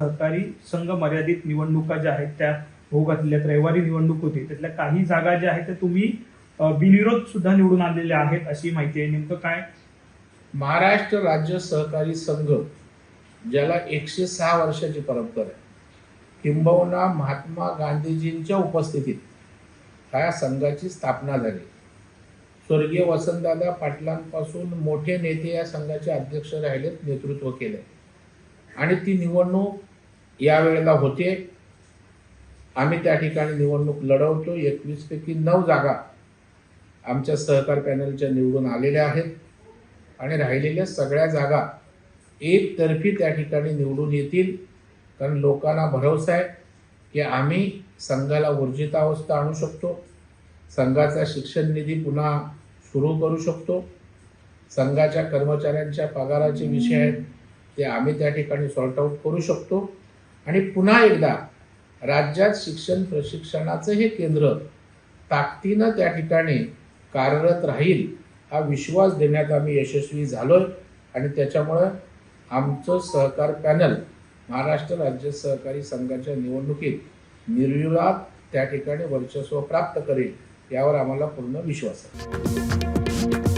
सहकारी संघ मर्यादित निवडणुका ज्या आहेत त्या होऊ घातल्यात. रविवारी निवडणूक होती, त्यातल्या काही जागा ज्या आहेत त्या तुम्ही बिनविरोध सुद्धा निवडून आलेल्या आहेत अशी माहिती आहे. नेमकं काय? महाराष्ट्र राज्य सहकारी संघ, ज्याला 106 वर्षाची परंपरा आहे, किंबहुना महात्मा गांधीजींच्या उपस्थितीत या संघाची स्थापना झाली. स्वर्गीय वसंतदादा पाटलांपासून मोठे नेते या संघाचे अध्यक्ष राहिलेत, नेतृत्व केले आणि ती निवडणूक यावेळेला होते. आम्ही त्या ठिकाणी निवडणूक लढवतो. 21 पैकी 9 जागा आमच्या सहकार पॅनलच्या निवडून आलेल्या आहेत आणि राहिलेल्या सगळ्या जागा एकतर्फी त्या ठिकाणी निवडून येतील. कारण लोकांना भरवसा आहे की आम्ही संघाला ऊर्जितावस्था आणू शकतो, संघाचा शिक्षण निधी पुन्हा सुरू करू शकतो, संघाच्या कर्मचाऱ्यांच्या पगाराचे विषय आहेत ते आम्ही त्या ठिकाणी सॉर्ट आऊट करू शकतो आणि पुन्हा एकदा राज्यात शिक्षण प्रशिक्षणाचं हे केंद्र ताकदीनं त्या ठिकाणी कार्यरत राहील हा विश्वास देण्यात आम्ही यशस्वी झालोय. आणि त्याच्यामुळं आमचं सहकार पॅनल महाराष्ट्र राज्य सहकारी संघाच्या निवडणुकीत निर्विवाद त्या ठिकाणी वर्चस्व प्राप्त करेल यावर आम्हाला पूर्ण विश्वास आहे.